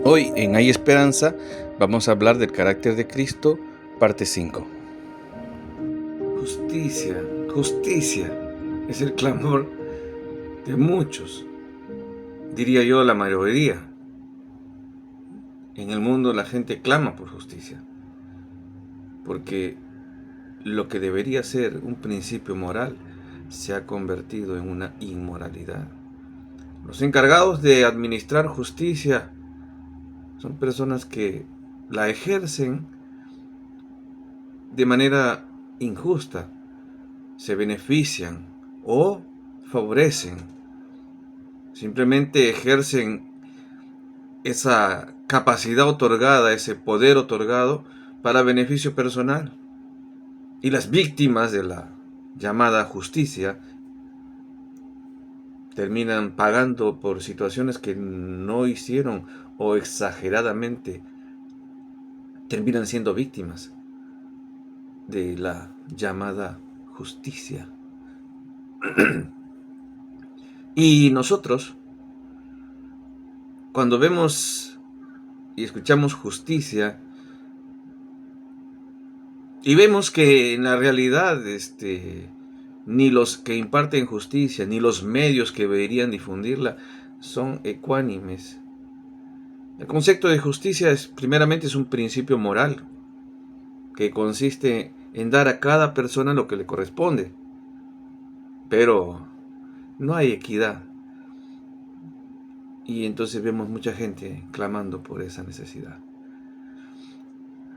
Hoy en Hay Esperanza vamos a hablar del carácter de Cristo, parte 5. Justicia, justicia, es el clamor de muchos, diría yo la mayoría. En el mundo la gente clama por justicia, porque lo que debería ser un principio moral se ha convertido en una inmoralidad. Los encargados de administrar justicia son personas que la ejercen de manera injusta, se benefician o favorecen, simplemente ejercen esa capacidad otorgada, ese poder otorgado para beneficio personal. Y las víctimas de la llamada justicia terminan pagando por situaciones que no hicieron o exageradamente terminan siendo víctimas de la llamada justicia. Y nosotros, cuando vemos y escuchamos justicia y vemos que en la realidad ni los que imparten justicia ni los medios que deberían difundirla son ecuánimes. El concepto de justicia primeramente es un principio moral que consiste en dar a cada persona lo que le corresponde, pero no hay equidad. Y entonces vemos mucha gente clamando por esa necesidad.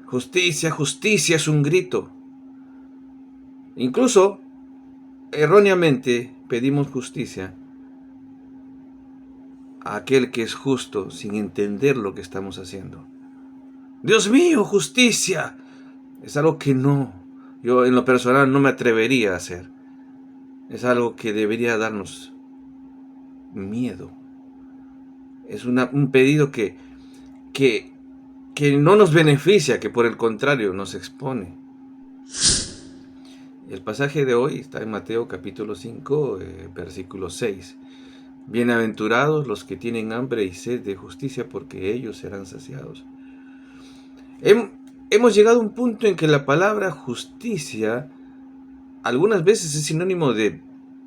Justicia, justicia es un grito. Incluso, erróneamente, pedimos justicia a aquel que es justo sin entender lo que estamos haciendo. Dios mío, justicia. Es algo que yo en lo personal no me atrevería a hacer. Es algo que debería darnos miedo. Es un pedido que no nos beneficia, que por el contrario nos expone. El pasaje de hoy está en Mateo capítulo 5, versículo 6. Bienaventurados los que tienen hambre y sed de justicia, porque ellos serán saciados. Hemos llegado a un punto en que la palabra justicia algunas veces es sinónimo de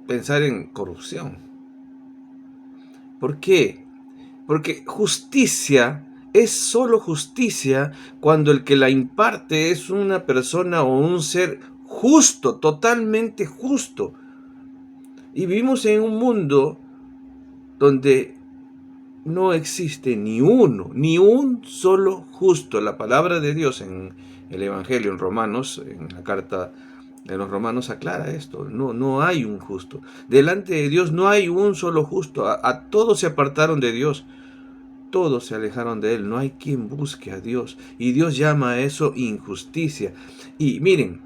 pensar en corrupción. ¿Por qué? Porque justicia es solo justicia cuando el que la imparte es una persona o un ser justo, totalmente justo. Y vivimos en un mundo donde no existe ni un solo justo. La palabra de Dios en el Evangelio, en Romanos, en la carta de los Romanos aclara esto. No hay un justo. Delante de Dios no hay un solo justo. A todos se apartaron de Dios. Todos se alejaron de Él. No hay quien busque a Dios. Y Dios llama a eso injusticia. Y miren,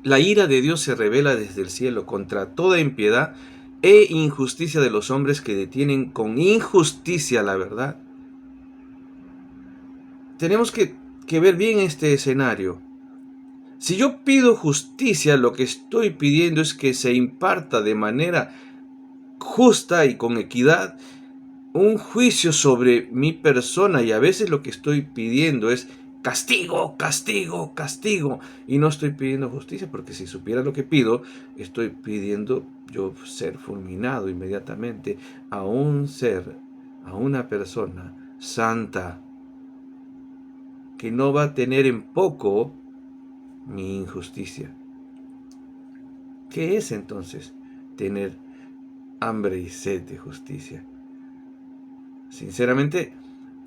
la ira de Dios se revela desde el cielo contra toda impiedad e injusticia de los hombres que detienen con injusticia la verdad. Tenemos que ver bien este escenario. Si yo pido justicia, lo que estoy pidiendo es que se imparta de manera justa y con equidad un juicio sobre mi persona, y a veces lo que estoy pidiendo es castigo, castigo, castigo, y no estoy pidiendo justicia, porque si supiera lo que pido, estoy pidiendo yo ser fulminado inmediatamente a un ser, a una persona santa, que no va a tener en poco mi injusticia. ¿Qué es entonces tener hambre y sed de justicia? Sinceramente,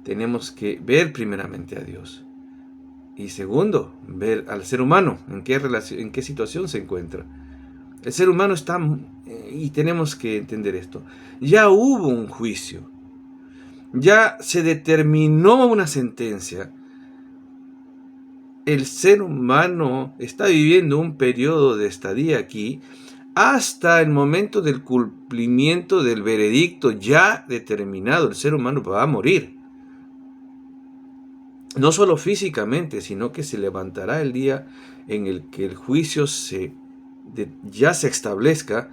tenemos que ver primeramente a Dios. Y segundo, ver al ser humano, en qué situación se encuentra. El ser humano está, y tenemos que entender esto, ya hubo un juicio, ya se determinó una sentencia. El ser humano está viviendo un periodo de estadía aquí hasta el momento del cumplimiento del veredicto ya determinado. El ser humano va a morir. No solo físicamente, sino que se levantará el día en el que el juicio ya se establezca,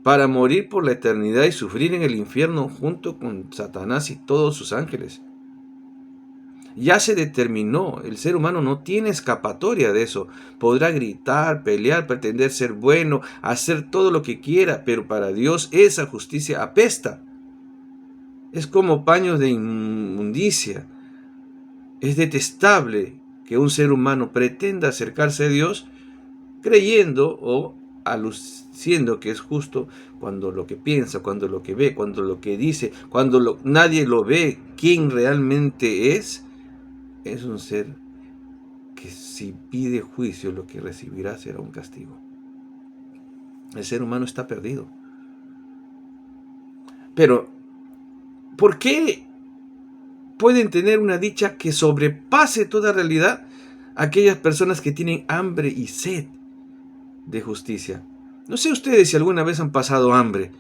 para morir por la eternidad y sufrir en el infierno junto con Satanás y todos sus ángeles. Ya se determinó, el ser humano no tiene escapatoria de eso. Podrá gritar, pelear, pretender ser bueno, hacer todo lo que quiera, pero para Dios esa justicia apesta. Es como paños de inmundicia. Es detestable que un ser humano pretenda acercarse a Dios creyendo o aluciendo que es justo cuando lo que piensa, cuando lo que ve, cuando lo que dice, cuando nadie lo ve, quién realmente es un ser que si pide juicio lo que recibirá será un castigo. El ser humano está perdido. Pero, ¿por qué pueden tener una dicha que sobrepase toda realidad aquellas personas que tienen hambre y sed de justicia? No sé ustedes si alguna vez han pasado hambre.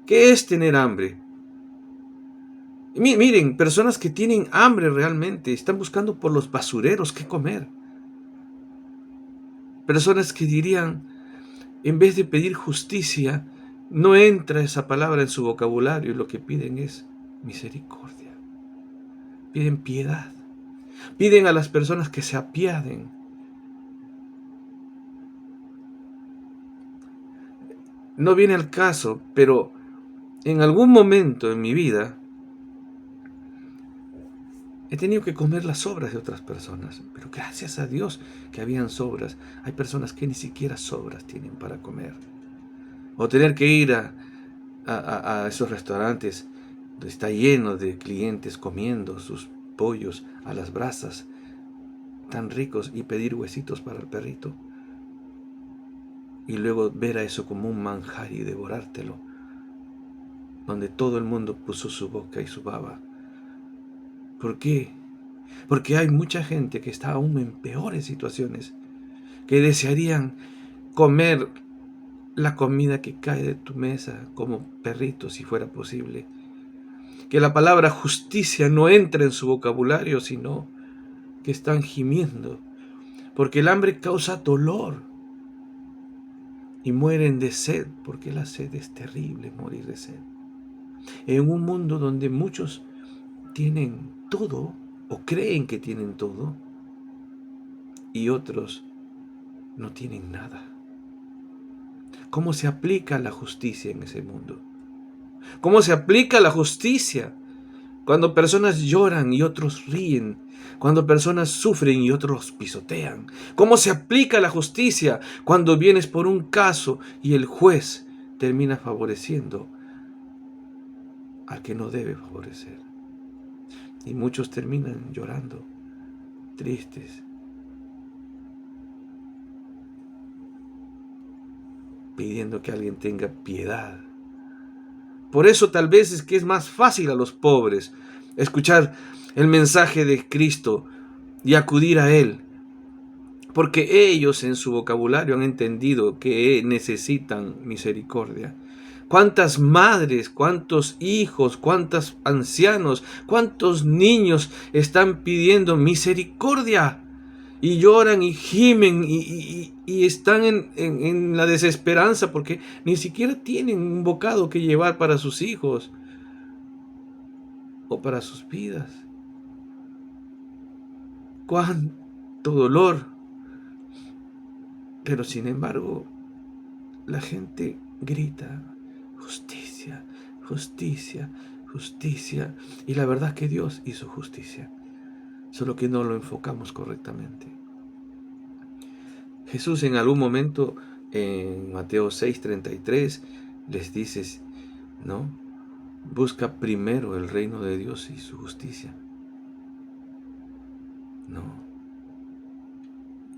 ¿Qué es tener hambre? Miren, personas que tienen hambre realmente están buscando por los basureros qué comer. Personas que dirían, en vez de pedir justicia, no entra esa palabra en su vocabulario y lo que piden es misericordia. Piden piedad. Piden a las personas que se apiaden. No viene al caso, pero en algún momento en mi vida he tenido que comer las sobras de otras personas, pero gracias a Dios que habían sobras. Hay personas que ni siquiera sobras tienen para comer. O tener que ir a esos restaurantes donde está lleno de clientes comiendo sus pollos a las brasas tan ricos y pedir huesitos para el perrito. Y luego ver a eso como un manjar y devorártelo, donde todo el mundo puso su boca y su baba. ¿Por qué? Porque hay mucha gente que está aún en peores situaciones, que desearían comer la comida que cae de tu mesa como perrito si fuera posible. Que la palabra justicia no entre en su vocabulario, sino que están gimiendo, porque el hambre causa dolor y mueren de sed, porque la sed es terrible, morir de sed. En un mundo donde muchos tienen todo o creen que tienen todo y otros no tienen nada. ¿Cómo se aplica la justicia en ese mundo? ¿Cómo se aplica la justicia cuando personas lloran y otros ríen? Cuando personas sufren y otros pisotean. ¿Cómo se aplica la justicia cuando vienes por un caso y el juez termina favoreciendo al que no debe favorecer? Y muchos terminan llorando, tristes, pidiendo que alguien tenga piedad. Por eso tal vez es que es más fácil a los pobres escuchar el mensaje de Cristo y acudir a Él, porque ellos en su vocabulario han entendido que necesitan misericordia. ¿Cuántas madres, cuántos hijos, cuántos ancianos, cuántos niños están pidiendo misericordia? Y lloran y gimen y están en la desesperanza porque ni siquiera tienen un bocado que llevar para sus hijos o para sus vidas. Cuánto dolor. Pero sin embargo, la gente grita, justicia, justicia, justicia. Y la verdad es que Dios hizo justicia, solo que no lo enfocamos correctamente. Jesús en algún momento en Mateo 6:33 les dice, ¿no? Busca primero el reino de Dios y su justicia. No.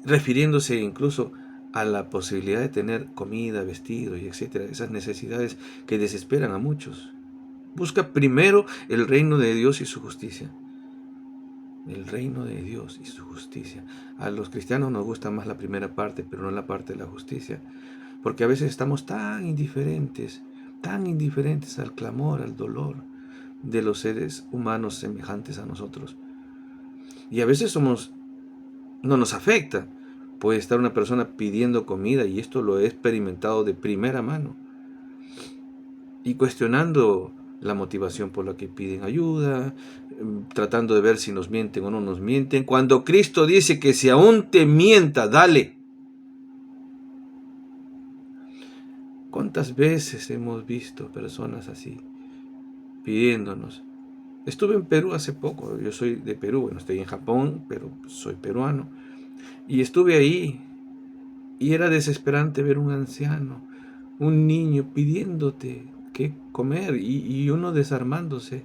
Refiriéndose incluso a la posibilidad de tener comida, vestido y etcétera, esas necesidades que desesperan a muchos. Busca primero el reino de Dios y su justicia. El reino de Dios y su justicia. A los cristianos nos gusta más la primera parte, pero no la parte de la justicia. Porque a veces estamos tan indiferentes al clamor, al dolor de los seres humanos semejantes a nosotros. Y a veces no nos afecta. Puede estar una persona pidiendo comida, y esto lo he experimentado de primera mano, y cuestionando la motivación por la que piden ayuda, tratando de ver si nos mienten o no nos mienten, cuando Cristo dice que si aún te mienta, dale. ¿Cuántas veces hemos visto personas así pidiéndonos? Estuve en Perú hace poco, yo soy de Perú, bueno, estoy en Japón, pero soy peruano, y estuve ahí, y era desesperante ver un anciano, un niño pidiéndote qué comer, y uno desarmándose,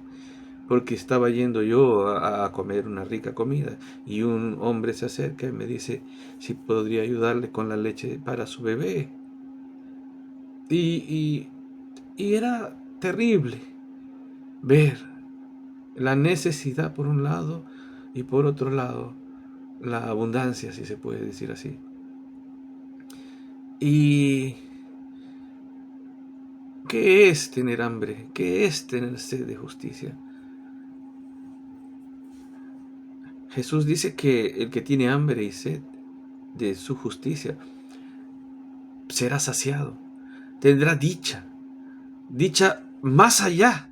porque estaba yendo yo a comer una rica comida, y un hombre se acerca y me dice si podría ayudarle con la leche para su bebé, y era terrible ver la necesidad por un lado y por otro lado la abundancia, si se puede decir así. ¿Y qué es tener hambre? ¿Qué es tener sed de justicia? Jesús dice que el que tiene hambre y sed de su justicia será saciado, tendrá dicha, dicha más allá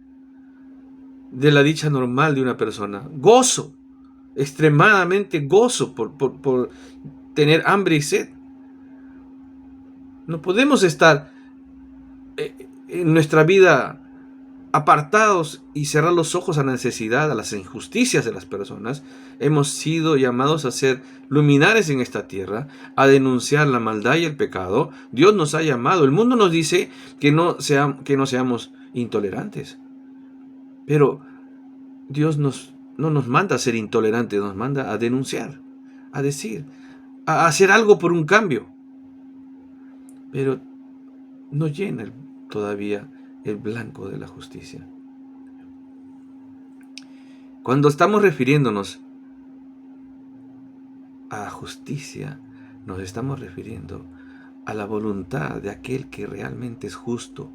de la dicha normal de una persona, gozo, extremadamente gozo por tener hambre y sed. No podemos estar en nuestra vida apartados y cerrar los ojos a la necesidad, a las injusticias de las personas. Hemos sido llamados a ser luminares en esta tierra, a denunciar la maldad y el pecado. Dios nos ha llamado. El mundo nos dice que no seamos intolerantes. Pero Dios no nos manda a ser intolerantes, nos manda a denunciar, a decir, a hacer algo por un cambio. Pero no llena todavía el blanco de la justicia. Cuando estamos refiriéndonos a justicia, nos estamos refiriendo a la voluntad de aquel que realmente es justo,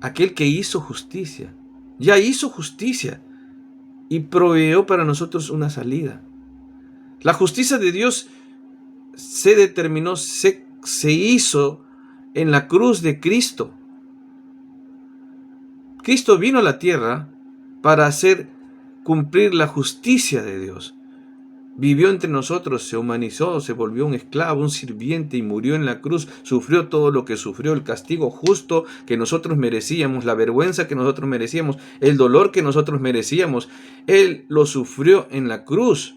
aquel que hizo justicia, ya hizo justicia y proveyó para nosotros una salida. La justicia de Dios se determinó, se hizo en la cruz de Cristo. Cristo vino a la tierra para hacer cumplir la justicia de Dios. Vivió entre nosotros, se humanizó, se volvió un esclavo, un sirviente y murió en la cruz. Sufrió todo lo que sufrió, el castigo justo que nosotros merecíamos, la vergüenza que nosotros merecíamos, el dolor que nosotros merecíamos. Él lo sufrió en la cruz.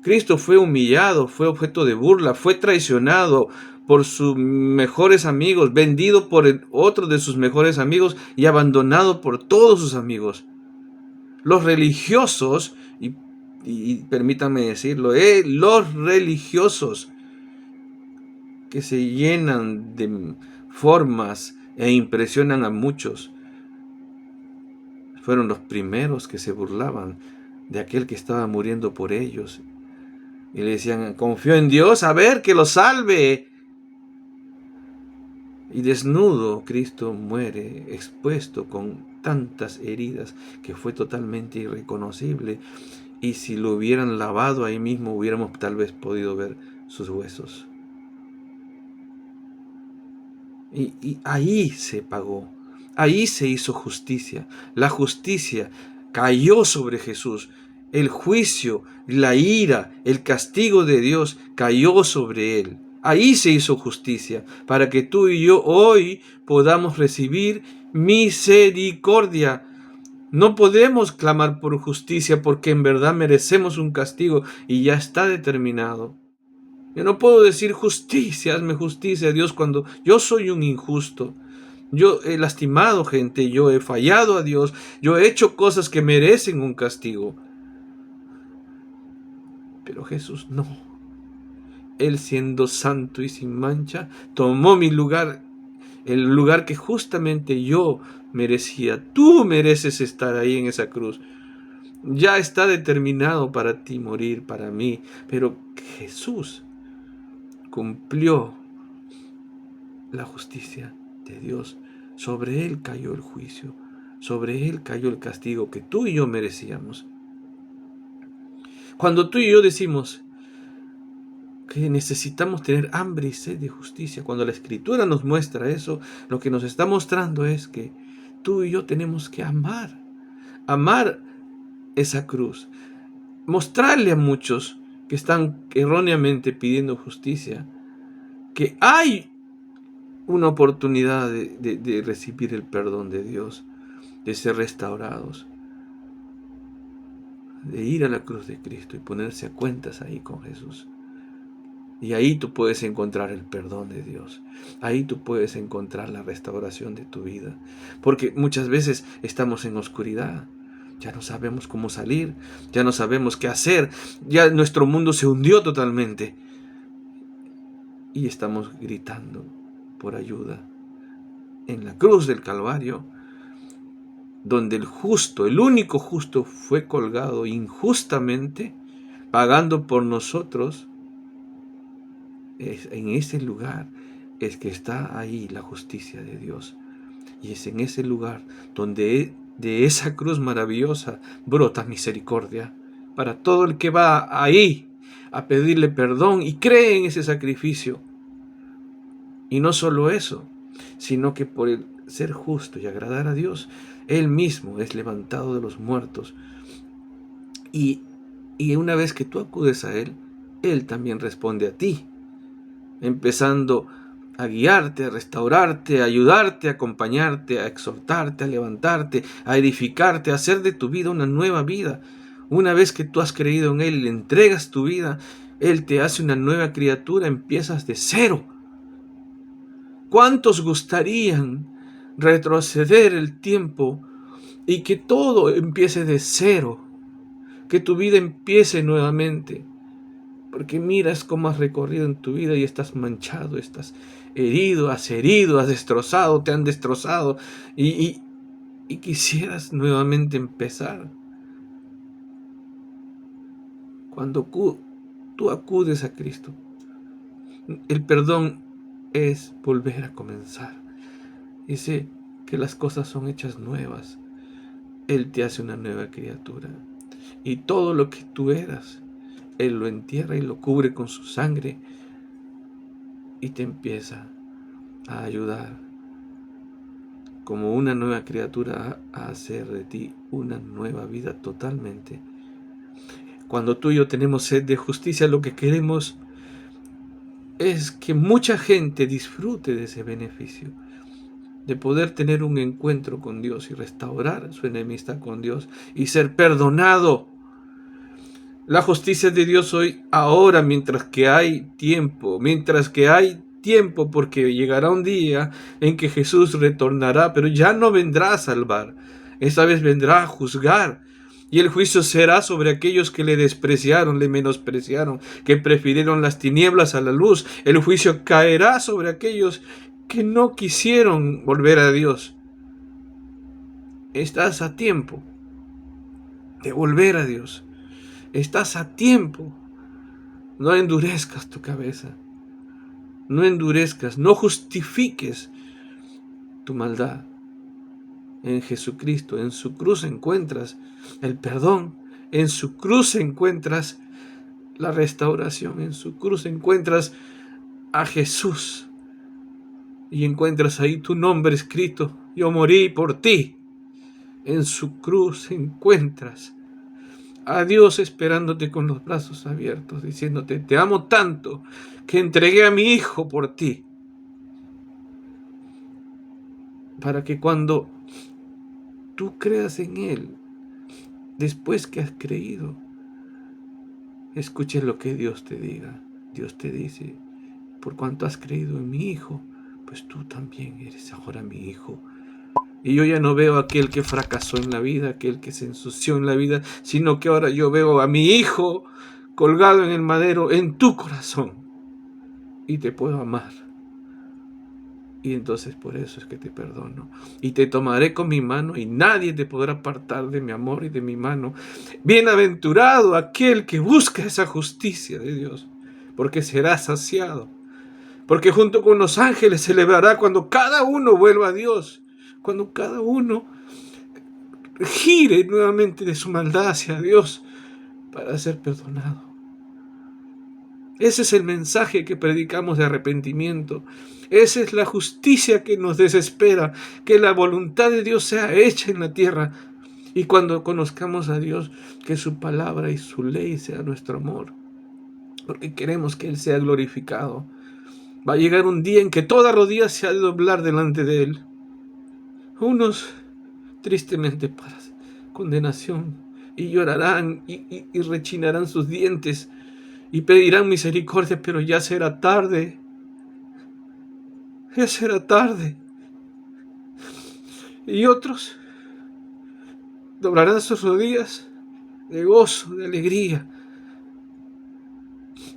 Cristo fue humillado, fue objeto de burla, fue traicionado por sus mejores amigos, vendido por otro de sus mejores amigos y abandonado por todos sus amigos. Los religiosos, y permítanme decirlo, los religiosos que se llenan de formas e impresionan a muchos, fueron los primeros que se burlaban de aquel que estaba muriendo por ellos. Y le decían, confío en Dios, a ver, que lo salve. Y desnudo, Cristo muere, expuesto con tantas heridas que fue totalmente irreconocible. Y si lo hubieran lavado ahí mismo, hubiéramos tal vez podido ver sus huesos. Y ahí se pagó, ahí se hizo justicia. La justicia cayó sobre Jesús. El juicio, la ira, el castigo de Dios cayó sobre él. Ahí se hizo justicia, para que tú y yo hoy podamos recibir misericordia. No podemos clamar por justicia porque en verdad merecemos un castigo y ya está determinado. Yo no puedo decir justicia, hazme justicia, Dios, cuando yo soy un injusto. Yo he lastimado gente, yo he fallado a Dios, yo he hecho cosas que merecen un castigo. Pero Jesús no. Él, siendo santo y sin mancha, tomó mi lugar, el lugar que justamente yo merecía. Tú mereces estar ahí en esa cruz. Ya está determinado para ti morir, para mí. Pero Jesús cumplió la justicia de Dios. Sobre él cayó el juicio. Sobre él cayó el castigo que tú y yo merecíamos. Cuando tú y yo decimos que necesitamos tener hambre y sed de justicia, cuando la Escritura nos muestra eso, lo que nos está mostrando es que tú y yo tenemos que amar amar esa cruz, mostrarle a muchos que están erróneamente pidiendo justicia que hay una oportunidad de recibir el perdón de Dios, de ser restaurados, de ir a la cruz de Cristo y ponerse a cuentas ahí con Jesús. Y ahí tú puedes encontrar el perdón de Dios. Ahí tú puedes encontrar la restauración de tu vida. Porque muchas veces estamos en oscuridad. Ya no sabemos cómo salir. Ya no sabemos qué hacer. Ya nuestro mundo se hundió totalmente. Y estamos gritando por ayuda. En la cruz del Calvario, donde el justo, el único justo, fue colgado injustamente, pagando por nosotros, en ese lugar es que está ahí la justicia de Dios. Y es en ese lugar donde de esa cruz maravillosa brota misericordia para todo el que va ahí a pedirle perdón y cree en ese sacrificio. Y no solo eso, sino que por el ser justo y agradar a Dios, Él mismo es levantado de los muertos. Y una vez que tú acudes a Él, Él también responde a ti, empezando a guiarte, a restaurarte, a ayudarte, a acompañarte, a exhortarte, a levantarte, a edificarte, a hacer de tu vida una nueva vida. Una vez que tú has creído en Él y le entregas tu vida, Él te hace una nueva criatura, empiezas de cero. ¿Cuántos gustarían retroceder el tiempo y que todo empiece de cero? Que tu vida empiece nuevamente. Porque miras cómo has recorrido en tu vida y estás manchado, estás herido, has destrozado, te han destrozado y quisieras nuevamente empezar. Cuando tú acudes a Cristo, el perdón es volver a comenzar. Dice que las cosas son hechas nuevas. Él te hace una nueva criatura. Y todo lo que tú eras, Él lo entierra y lo cubre con su sangre y te empieza a ayudar como una nueva criatura a hacer de ti una nueva vida totalmente. Cuando tú y yo tenemos sed de justicia, lo que queremos es que mucha gente disfrute de ese beneficio, de poder tener un encuentro con Dios y restaurar su enemistad con Dios y ser perdonado. La justicia de Dios hoy, ahora, mientras que hay tiempo, porque llegará un día en que Jesús retornará, pero ya no vendrá a salvar, esta vez vendrá a juzgar. Y el juicio será sobre aquellos que le despreciaron, le menospreciaron, que prefirieron las tinieblas a la luz. El juicio caerá sobre aquellos que no quisieron volver a Dios. Estás a tiempo de volver a Dios. Estás a tiempo. No endurezcas tu cabeza. No endurezcas, no justifiques tu maldad. En Jesucristo, en su cruz encuentras el perdón. En su cruz encuentras la restauración. En su cruz encuentras a Jesús. Y encuentras ahí tu nombre escrito. Yo morí por ti. En su cruz encuentras a Dios esperándote con los brazos abiertos, diciéndote: te amo tanto que entregué a mi Hijo por ti, para que cuando tú creas en Él, después que has creído, escuches lo que Dios te diga. Dios te dice: por cuanto has creído en mi Hijo, pues tú también eres ahora mi hijo. Y yo ya no veo a aquel que fracasó en la vida, aquel que se ensució en la vida, sino que ahora yo veo a mi Hijo colgado en el madero en tu corazón. Y te puedo amar. Y entonces por eso es que te perdono. Y te tomaré con mi mano y nadie te podrá apartar de mi amor y de mi mano. Bienaventurado aquel que busca esa justicia de Dios, porque será saciado. Porque junto con los ángeles celebrará cuando cada uno vuelva a Dios. Cuando cada uno gire nuevamente de su maldad hacia Dios para ser perdonado. Ese es el mensaje que predicamos de arrepentimiento. Esa es la justicia que nos desespera, que la voluntad de Dios sea hecha en la tierra Y cuando conozcamos a Dios, que su palabra y su ley sea nuestro amor, porque queremos que Él sea glorificado. Va a llegar un día en que toda rodilla se ha de doblar delante de Él. Unos tristemente para condenación, y llorarán y rechinarán sus dientes y pedirán misericordia, pero ya será tarde. Ya será tarde. Y otros doblarán sus rodillas de gozo, de alegría,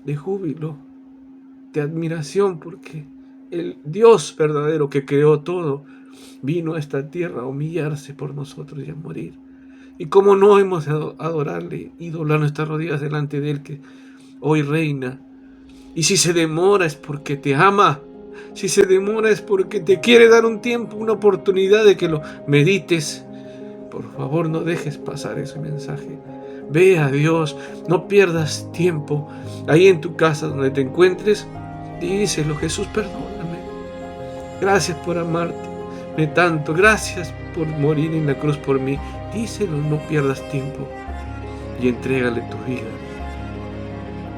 de júbilo, de admiración, porque el Dios verdadero que creó todo vino a esta tierra a humillarse por nosotros y a morir. Y como no hemos de adorarle y doblar nuestras rodillas delante de Él, que hoy reina. Y si se demora es porque te ama. Si se demora es porque te quiere dar un tiempo, una oportunidad de que lo medites. Por favor, no dejes pasar ese mensaje. Ve a Dios, no pierdas tiempo. Ahí en tu casa donde te encuentres, díselo: Jesús, perdóname. Gracias por amarte tanto. Gracias por morir en la cruz por mí. Díselo, no pierdas tiempo. Y entrégale tu vida.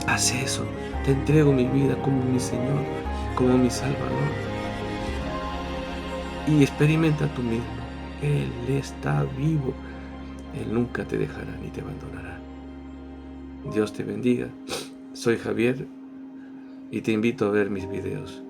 Haz eso. Te entrego mi vida como mi Señor, como mi Salvador. Y experimenta tú mismo. Él está vivo. Él nunca te dejará ni te abandonará. Dios te bendiga. Soy Javier y te invito a ver mis videos.